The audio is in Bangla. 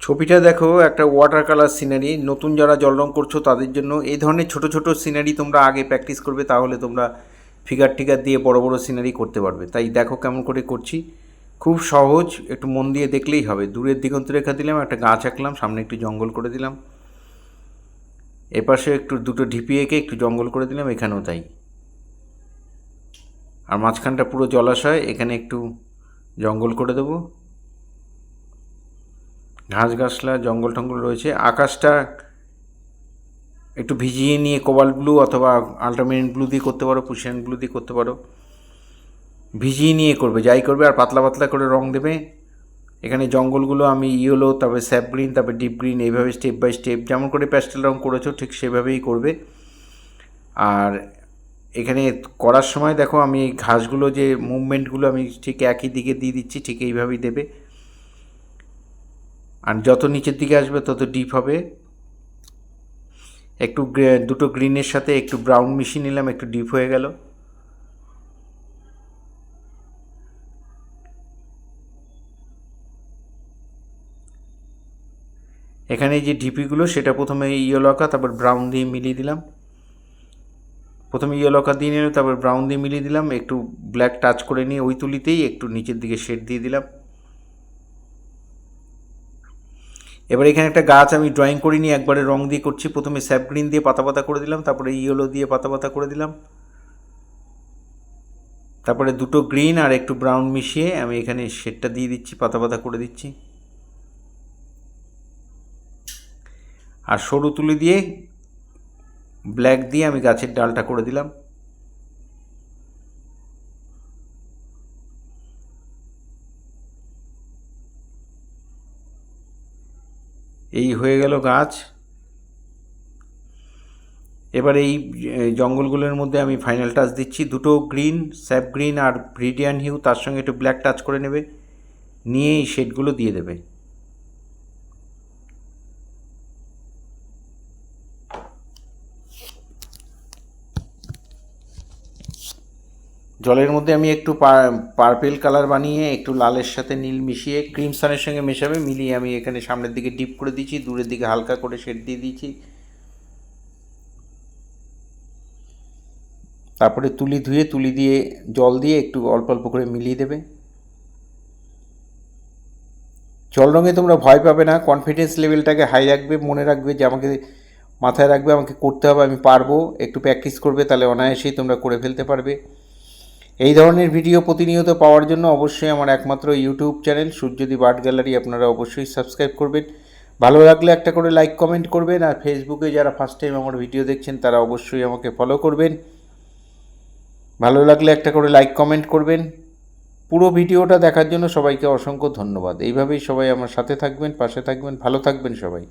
ছবিটা দেখো, একটা ওয়াটার কালার সিনারি। নতুন যারা জল রং করছো তাদের জন্য এই ধরনের ছোট ছোট সিনারি তোমরা আগে প্র্যাকটিস করবে, তাহলে তোমরা ফিগার টিগার দিয়ে বড় বড় সিনারি করতে পারবে। তাই দেখো কেমন করে করছি, খুব সহজ, একটু মন দিয়ে দেখলেই হবে। দূরের দিগন্ত রেখা দিলাম, একটা গাছ আঁকলাম, সামনে একটু জঙ্গল করে দিলাম, এপাশে একটু দুটো ঢিপি এঁকে একটু জঙ্গল করে দিলাম, এখানেও তাই। আর মাঝখানটা পুরো জলাশয়, এখানে একটু জঙ্গল করে দেবো, ঘাস গাছলা জঙ্গল টঙ্গল রয়েছে। আকাশটা একটু ভিজিয়ে নিয়ে কোবাল্ট ব্লু অথবা আল্ট্রামেরিন ব্লু দিয়ে করতে পারো, পুশিয়ান ব্লু দিয়ে করতে পারো। ভিজিয়ে নিয়ে করবে, যাই করবে, আর পাতলা পাতলা করে রং দেবে। এখানে জঙ্গলগুলো আমি ইয়েলো, তারপরে স্যাপ গ্রিন, তারপরে ডিপ গ্রিন, এইভাবে স্টেপ বাই স্টেপ যেমন করে প্যাস্টেল রং করেছো ঠিক সেভাবেই করবে। আর এখানে করার সময় দেখো আমি এই ঘাসগুলো যে মুভমেন্টগুলো আমি ঠিক একই দিকে দিয়ে দিচ্ছি, ঠিক এইভাবেই দেবে। আর যত নিচের দিকে আসবে তত ডিপ হবে। একটু দুটো গ্রিনের সাথে একটু ব্রাউন মিশিয়ে নিলাম, একটু ডিপ হয়ে গেল। এখানে যে ডিপিগুলো সেটা প্রথমে ইয়েলো আঁকা, তারপর ব্রাউন দিয়ে মিলিয়ে দিলাম। প্রথমে ইয়েলো আঁকা দিয়ে নিলাম, তারপর ব্রাউন দিয়ে মিলিয়ে দিলাম, একটু ব্ল্যাক টাচ করে নিয়ে ওই তুলিতেই একটু নিচের দিকে শেড দিয়ে দিলাম। এবার এখানে একটা গাছ আমি ড্রয়িং করিনি, একবারে রং দিয়ে করছি। প্রথমে স্যাপ গ্রিন দিয়ে পাতা পাতা করে দিলাম, তারপরে ইয়েলো দিয়ে পাতা পাতা করে দিলাম, তারপরে দুটো গ্রিন আর একটু ব্রাউন মিশিয়ে আমি এখানে শেডটা দিয়ে দিচ্ছি, পাতা পাতা করে দিচ্ছি। আর সরু তুলি দিয়ে ব্ল্যাক দিয়ে আমি গাছের ডালটা করে দিলাম। এই হয়ে গেল গাছ। এবার এই জঙ্গলগুলোর মধ্যে আমি ফাইনাল টাচ দিচ্ছি, দুটো গ্রিন, স্যাপ গ্রিন আর ব্রিডিয়ান হিউ, তার সঙ্গে একটু ব্ল্যাক টাচ করে নেবে, নিয়ে এই শেডগুলো দিয়ে দেবে। জলের মধ্যে আমি একটু পার্পেল কালার বানিয়ে একটু লালের সাথে নীল মিশিয়ে ক্রিমসনের সঙ্গে মেশাবে, মিলিয়ে আমি এখানে সামনের দিকে ডিপ করে দিচ্ছি, দূরের দিকে হালকা করে শেড দিয়ে দিচ্ছি। তারপরে তুলি ধুয়ে তুলি দিয়ে জল দিয়ে একটু অল্প অল্প করে মিলিয়ে দেবে। জল রঙে তোমরা ভয় পাবে না, কনফিডেন্স লেভেলটাকে হাই রাখবে, মনে রাখবে যে আমাকে মাথায় রাখবে আমাকে করতে হবে, আমি পারবো। একটু প্র্যাকটিস করবে, তাহলে অনায়াসেই তোমরা করে ফেলতে পারবে। এই ধরনের ভিডিও প্রতিনিয়ত পাওয়ার জন্য অবশ্যই আমার একমাত্র YouTube channel Suryadip art gallery আপনারা অবশ্যই সাবস্ক্রাইব করবেন। ভালো লাগলে একটা করে লাইক কমেন্ট করবেন। আর ফেসবুকে যারা ফার্স্ট টাইম আমার ভিডিও দেখছেন তারা অবশ্যই আমাকে ফলো করবেন। ভালো লাগলে একটা করে লাইক কমেন্ট করবেন। পুরো ভিডিওটা দেখার জন্য সবাইকে অসংখ্য ধন্যবাদ। এইভাবেই সবাই আমার সাথে থাকবেন, পাশে থাকবেন, ভালো থাকবেন সবাই।